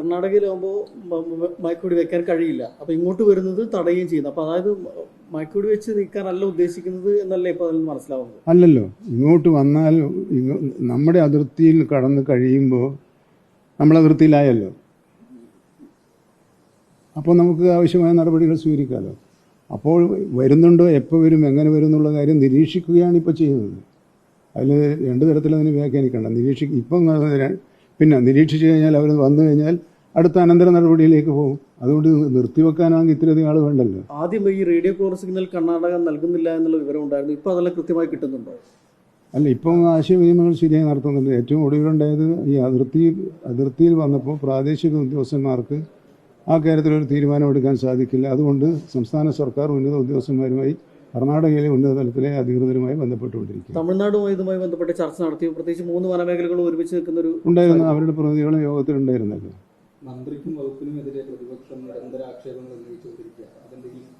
കർണാടകയിലാകുമ്പോൾ മയക്കുവെടി വെക്കാൻ കഴിയില്ല, അപ്പോൾ ഇങ്ങോട്ട് വരുന്നത് തടയുകയും ചെയ്യുന്നു. അപ്പോൾ അതായത് മയക്കുവെടി വെച്ച് നീക്കാനല്ല ഉദ്ദേശിക്കുന്നത് എന്നല്ലേ ഇപ്പോൾ അതിൽ മനസ്സിലാവുന്നത്? അല്ലല്ലോ, ഇങ്ങോട്ട് വന്നാൽ നമ്മുടെ അതിർത്തിയിൽ കടന്ന് കഴിയുമ്പോൾ നമ്മൾ അതിർത്തിയിലായല്ലോ. അപ്പോൾ നമുക്ക് ആവശ്യമായ നടപടികൾ സ്വീകരിക്കാമല്ലോ. അപ്പോൾ വരുന്നുണ്ടോ, എപ്പോൾ വരും, എങ്ങനെ വരും എന്നുള്ള കാര്യം നിരീക്ഷിക്കുകയാണ് ഇപ്പോൾ ചെയ്യുന്നത്. അതിൽ രണ്ട് തരത്തിൽ അതിന് വ്യാഖ്യാനിക്കണ്ട. ഇപ്പം പിന്നെ നിരീക്ഷിച്ചു കഴിഞ്ഞാൽ അവർ വന്നു കഴിഞ്ഞാൽ അടുത്ത അനന്തര നടപടിയിലേക്ക് പോകും. അതുകൊണ്ട് നിർത്തിവെക്കാനാണെങ്കിൽ ഇത്രയധികം ആൾ വേണ്ടല്ലോ. ആദ്യം ഈ റേഡിയോ കോൾ സിഗ്നൽ കർണാടക നൽകുന്നില്ല എന്നുള്ള വിവരം ഉണ്ടായിരുന്നു. ഇപ്പോൾ അതെല്ലാം കൃത്യമായി കിട്ടുന്നുണ്ടോ? അല്ല, ഇപ്പം ആശയവിനിമയങ്ങൾ ശരിയായി നടത്തുന്നുണ്ട്. ഏറ്റവും ഒടുവിലുണ്ടായത് ഈ അതിർത്തിയിൽ വന്നപ്പോൾ പ്രാദേശിക ഉദ്യോഗസ്ഥന്മാർക്ക് ആ കാര്യത്തിലൊരു തീരുമാനമെടുക്കാൻ സാധിക്കില്ല. അതുകൊണ്ട് സംസ്ഥാന സർക്കാർ ഉന്നത ഉദ്യോഗസ്ഥന്മാരുമായി കർണാടകയിലെ ഉന്നത തലത്തിലെ അധികൃതരുമായി ബന്ധപ്പെട്ടുകൊണ്ടിരിക്കും. തമിഴ്നാടുമായി ഇതുമായി ബന്ധപ്പെട്ട് ചർച്ച നടത്തി. പ്രത്യേകിച്ച് 3 വനമേഖലകളും ഒരുമിച്ച് നിൽക്കുന്ന ഉണ്ടായിരുന്നു. അവരുടെ പ്രതിനിധികളും യോഗത്തിലുണ്ടായിരുന്നല്ലോ. മന്ത്രിക്കും വകുപ്പിനുമെതിരെ പ്രതിപക്ഷം നിരന്തര ആക്ഷേപങ്ങൾ ഉന്നയിച്ചുകൊണ്ടിരിക്കുകയാണ്. അതെന്തെങ്കിലും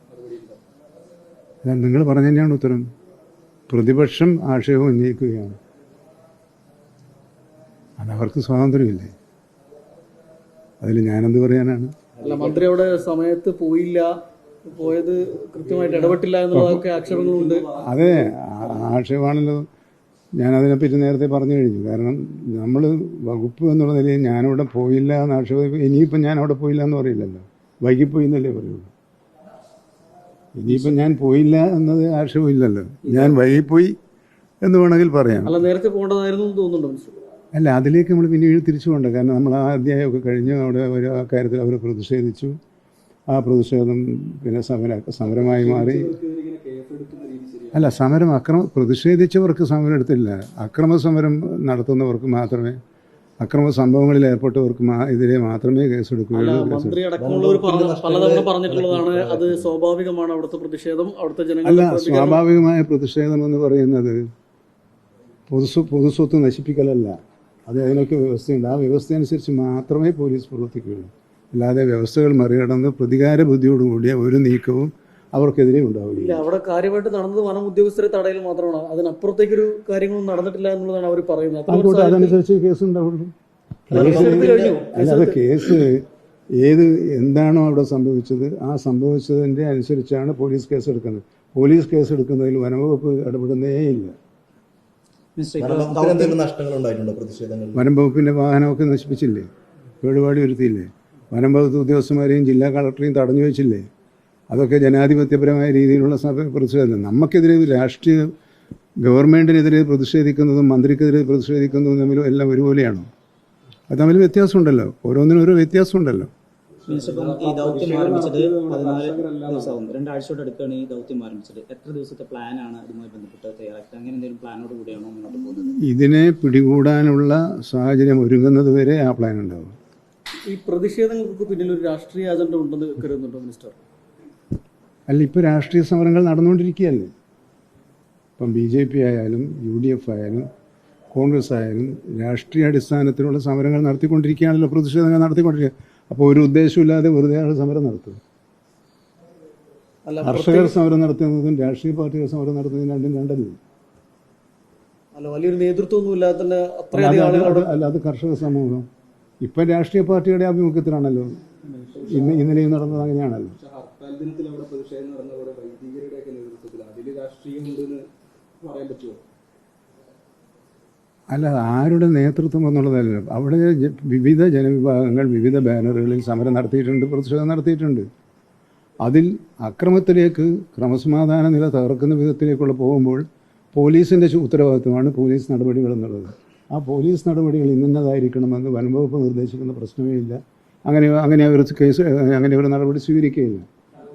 നിങ്ങൾ പറഞ്ഞു തന്നെയാണ് ഉത്തരം. പ്രതിപക്ഷം ആക്ഷേപം ഉന്നയിക്കുകയാണ്. അതവർക്ക് സ്വാതന്ത്ര്യമില്ലേ? അതിൽ ഞാനെന്ത് പറയാനാണ്? അല്ല, മന്ത്രി അവിടെ സമയത്ത് പോയത് കൃത്യമായിട്ട് ഇടപെട്ടില്ല എന്നുള്ളതൊക്കെ ആക്ഷേപങ്ങളുണ്ട്. അതെ, ആക്ഷേപമാണല്ലോ. ഞാനതിനെപ്പറ്റി നേരത്തെ പറഞ്ഞു കഴിഞ്ഞു. കാരണം നമ്മൾ വകുപ്പ് എന്നുള്ള നിലയിൽ ഞാനവിടെ പോയില്ല എന്ന് ആക്ഷേപം. ഇനിയിപ്പം ഞാൻ അവിടെ പോയില്ല എന്ന് പറയില്ലല്ലോ, വൈകിപ്പോയി എന്നല്ലേ പറയുള്ളൂ. ഇനിയിപ്പം ഞാൻ പോയില്ല എന്നത് ആക്ഷേപമില്ലല്ലോ, ഞാൻ വൈകിപ്പോയി എന്ന് വേണമെങ്കിൽ പറയാം. അല്ല, നേരത്തെ പോകേണ്ടതായിരുന്നു തോന്നുന്നുണ്ടോ? അല്ല, അതിലേക്ക് നമ്മൾ പിന്നീട് തിരിച്ചു പോകണ്ട. കാരണം നമ്മൾ ആ അധ്യായമൊക്കെ കഴിഞ്ഞ് അവിടെ ഒരു ആ കാര്യത്തിൽ അവർ പ്രതിഷേധിച്ചു. ആ പ്രതിഷേധം പിന്നെ സമരമായി മാറി. അല്ല, പ്രതിഷേധിച്ചവർക്ക് സമരം എടുത്തില്ല. അക്രമ സമരം നടത്തുന്നവർക്ക് മാത്രമേ, അക്രമ സംഭവങ്ങളിൽ ഏർപ്പെട്ടവർക്ക് എതിരെ മാത്രമേ കേസെടുക്കുകയുള്ളൂ. അത് സ്വാഭാവികമാണ് അവിടുത്തെ പ്രതിഷേധം, അവിടുത്തെ ജനങ്ങൾ. അല്ല, സ്വാഭാവികമായ പ്രതിഷേധം എന്ന് പറയുന്നത് പൊതുസ്വത്ത് നശിപ്പിക്കലല്ല. അതിനൊക്കെ വ്യവസ്ഥയുണ്ട്. ആ വ്യവസ്ഥ അനുസരിച്ച് മാത്രമേ പോലീസ് പ്രവർത്തിക്കുകയുള്ളൂ. അല്ലാതെ വ്യവസ്ഥകൾ മറികടന്ന് പ്രതികാര ബുദ്ധിയോടുകൂടിയ ഒരു നീക്കവും അവർക്കെതിരെ ഉണ്ടാവില്ല. അവിടെ കാര്യമായിട്ട് നടന്നത് വനം ഉദ്യോഗസ്ഥരെ തടയൽ മാത്രമാണ്. അതിനപ്പുറത്തേക്കൊരു കാര്യങ്ങളൊന്നും നടന്നിട്ടില്ല എന്നുള്ളതാണ് അവർ പറയുന്നത്. അതനുസരിച്ച് കേസ് ഉണ്ടാവുള്ളൂ. അല്ലാതെ കേസ് എന്താണോ അവിടെ സംഭവിച്ചത് ആ സംഭവിച്ചതിൻ്റെ അനുസരിച്ചാണ് പോലീസ് കേസ് എടുക്കുന്നത്. പോലീസ് കേസ് എടുക്കുന്നതിൽ വനംവകുപ്പ് ഇടപെടുന്നേ ഇല്ല. വനം വകുപ്പിൻ്റെ വാഹനമൊക്കെ നശിപ്പിച്ചില്ലേ, കേടുപാടി വരുത്തിയില്ലേ, വനം വകുപ്പ് ഉദ്യോഗസ്ഥന്മാരെയും ജില്ലാ കളക്ടറെയും തടഞ്ഞു വെച്ചില്ലേ. അതൊക്കെ ജനാധിപത്യപരമായ രീതിയിലുള്ള പ്രതിഷേധം. നമുക്കെതിരെ രാഷ്ട്രീയ ഗവൺമെൻറ്റിനെതിരെ പ്രതിഷേധിക്കുന്നതും മന്ത്രിക്കെതിരെ പ്രതിഷേധിക്കുന്നതും തമ്മിലും എല്ലാം ഒരുപോലെയാണോ? അത് തമ്മിൽ വ്യത്യാസമുണ്ടല്ലോ, ഓരോന്നിനും ഓരോ വ്യത്യാസമുണ്ടല്ലോ. ഈ ദൗത്യം ആരംഭിച്ചത് 14 ദിവസമാകും, 2 ആഴ്ചയോട് അടുത്താണ് ഈ ദൗത്യം ആരംഭിച്ചത്. എത്ര ദിവസത്തെ പ്ലാനാണ് അതുമായി ബന്ധപ്പെട്ട് തയ്യാറാക്കിയത്? അങ്ങനെ എന്തെങ്കിലും പ്ലാനോട് കൂടിയാണോ മുന്നോട്ട് പോകുന്നത്? ഇതിനെ പിടികൂടാനുള്ള സാഹചര്യം ഒരുങ്ങുന്നത് വരെ ആ പ്ലാൻ ഉണ്ടാവും. ഈ പ്രതിഷേധങ്ങൾക്ക് പിന്നിൽ ഒരു രാഷ്ട്രീയ അജണ്ട ഉണ്ടെന്ന് കരുതുന്നുണ്ടോ മിനിസ്റ്റർ? അല്ല, ഇപ്പോൾ രാഷ്ട്രീയ സമരങ്ങൾ നടന്നുകൊണ്ടിരിക്കുകയല്ലേ. ഇപ്പം BJP ആയാലും UDF ആയാലും കോൺഗ്രസ് ആയാലും രാഷ്ട്രീയ അടിസ്ഥാനത്തിലുള്ള സമരങ്ങൾ നടത്തിക്കൊണ്ടിരിക്കുകയാണല്ലോ, പ്രതിഷേധങ്ങൾ നടത്തിക്കൊണ്ടിരിക്കുക. അപ്പോൾ ഒരു ഉദ്ദേശമില്ലാതെ വെറുതെ ആൾ സമരം നടത്തും. കർഷകർ സമരം നടത്തുന്നതും രാഷ്ട്രീയ പാർട്ടികൾ സമരം നടത്തുന്നതും രണ്ടും രണ്ടല്ലേ. അല്ല, വലിയൊരു നേതൃത്വമൊന്നുമില്ലാതെ തന്നെ അല്ല, അത് കർഷക സമൂഹം ഇപ്പം രാഷ്ട്രീയ പാർട്ടിയുടെ ആഭിമുഖ്യത്തിലാണല്ലോ. ഇന്നലെയും നടന്നത് അങ്ങനെയാണല്ലോ. ദിനത്തിൽ അവിടെ പ്രതിഷേധം നടന്നതോടെ വൈദികരുടെയൊക്കെ നേതൃത്വത്തിൽ അതിൽ രാഷ്ട്രീയം ഉണ്ടെന്ന് പറയാൻ പറ്റുമോ? അല്ല, ആരുടെ നേതൃത്വം എന്നുള്ളതല്ല. അവിടെ വിവിധ ജനവിഭാഗങ്ങൾ വിവിധ ബാനറുകളിൽ സമരം നടത്തിയിട്ടുണ്ട്, പ്രതിഷേധം നടത്തിയിട്ടുണ്ട്. അതിൽ അക്രമത്തിലേക്ക്, ക്രമസമാധാന നില തകർക്കുന്ന വിധത്തിലേക്കുള്ള പോകുമ്പോൾ പോലീസിൻ്റെ ഉത്തരവാദിത്വമാണ് പോലീസ് നടപടികൾ എന്നുള്ളത്. ആ പോലീസ് നടപടികൾ ഇന്നതായിരിക്കണമെന്ന് വനംവകുപ്പ് നിർദ്ദേശിക്കുന്ന പ്രശ്നമേ ഇല്ല. അങ്ങനെ ഒരു നടപടി സ്വീകരിക്കുകയില്ല.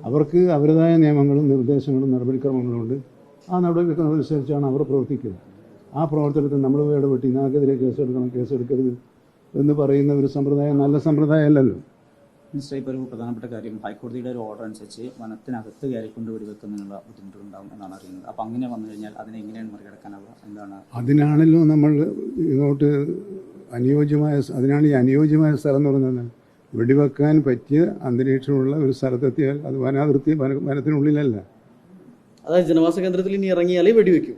അവർക്ക് അവരുടേതായ നിയമങ്ങളും നിർദ്ദേശങ്ങളും നടപടിക്രമങ്ങളുണ്ട്. ആ നടപടിക്രമം അനുസരിച്ചാണ് അവർ പ്രവർത്തിക്കുക. ആ പ്രവർത്തനത്തിൽ നമ്മൾ ഇടപെട്ട് ഇതിനെതിരെ കേസെടുക്കരുത് എന്ന് പറയുന്ന ഒരു സമ്പ്രദായം നല്ല സമ്പ്രദായമല്ലല്ലോ. മിനിസ്റ്റർ, ഇപ്പോൾ ഒരു പ്രധാനപ്പെട്ട കാര്യം, ഹൈക്കോടതിയുടെ ഒരു ഓർഡർ അനുസരിച്ച് വനത്തിനകത്ത് കയറിക്കൊണ്ട് വെടിവെക്കുന്നതിനുള്ള ബുദ്ധിമുട്ടുണ്ടാകും എന്നാണ് അറിയുന്നത്. അപ്പോൾ അങ്ങനെ വന്നു കഴിഞ്ഞാൽ അതിനെ എങ്ങനെയാണ് മറികടക്കാനാവുക? എന്താണ്? അതിനാണല്ലോ നമ്മൾ ഇങ്ങോട്ട് അതിനാണ് ഈ അനുയോജ്യമായ സ്ഥലം എന്ന് പറയുന്നത്. വെടിവെക്കാൻ പറ്റിയ അന്തരീക്ഷമുള്ള ഒരു സ്ഥലത്തെത്തിയാൽ അത് വനത്തിനുള്ളിലല്ല. അതായത് ജനവാസ കേന്ദ്രത്തിൽ ഇനി ഇറങ്ങിയാലേ വെടിവെക്കും.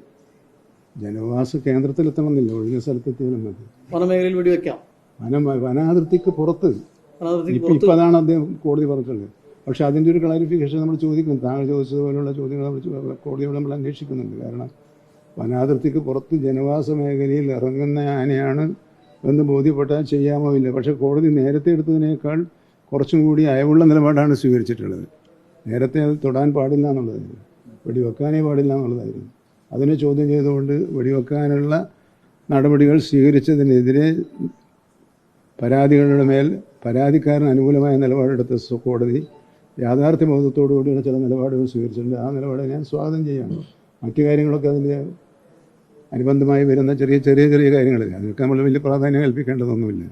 ജനവാസ കേന്ദ്രത്തിലെത്തണമെന്നില്ല, ഒഴിഞ്ഞ സ്ഥലത്തെത്തിയാലും മതി. വനമേഖലയിൽ വെടിവെക്കാം. വനാതിർത്തിക്ക് പുറത്ത് വനാതിർത്തിക്ക് ഇപ്പം പുറത്ത് അതാണ് അദ്ദേഹം കോടതി പറഞ്ഞത്. പക്ഷേ അതിൻ്റെ ഒരു ക്ലാരിഫിക്കേഷൻ നമ്മൾ ചോദിക്കും. താങ്കൾ ചോദിച്ചതുപോലുള്ള ചോദ്യങ്ങൾ നമ്മൾ കോടതിയോട് നമ്മൾ അന്വേഷിക്കുന്നുണ്ട്. കാരണം വനാതിർത്തിക്ക് പുറത്ത് ജനവാസ മേഖലയിൽ ഇറങ്ങുന്ന ആനയാണ് എന്ന് ബോധ്യപ്പെട്ടാൽ ചെയ്യാമോ ഇല്ല. പക്ഷേ കോടതി നേരത്തെ എടുത്തതിനേക്കാൾ കുറച്ചും കൂടി അയവുള്ള നിലപാടാണ് സ്വീകരിച്ചിട്ടുള്ളത്. നേരത്തെ അത് തൊടാൻ പാടില്ല എന്നുള്ളതായിരുന്നു, വെടിവെക്കാനേ പാടില്ല എന്നുള്ളതായിരുന്നു. അതിനെ ചോദ്യം ചെയ്തുകൊണ്ട് വെടിവെക്കാനുള്ള നടപടികൾ സ്വീകരിച്ചതിനെതിരെ പരാതികളുടെ മേൽ പരാതിക്കാരന് അനുകൂലമായ നിലപാടെടുത്ത കോടതി യാഥാർത്ഥ്യബോധത്തോടു കൂടിയുള്ള ചില നിലപാടുകൾ സ്വീകരിച്ചിട്ടുണ്ട്. ആ നിലപാട് ഞാൻ സ്വാഗതം ചെയ്യുകയാണ്. മറ്റു കാര്യങ്ങളൊക്കെ അതിൻ്റെ അനുബന്ധമായി വരുന്ന ചെറിയ കാര്യങ്ങളില്ല, അതൊക്കെ നമ്മൾ വലിയ പ്രാധാന്യം കൽപ്പിക്കേണ്ടതൊന്നുമില്ല.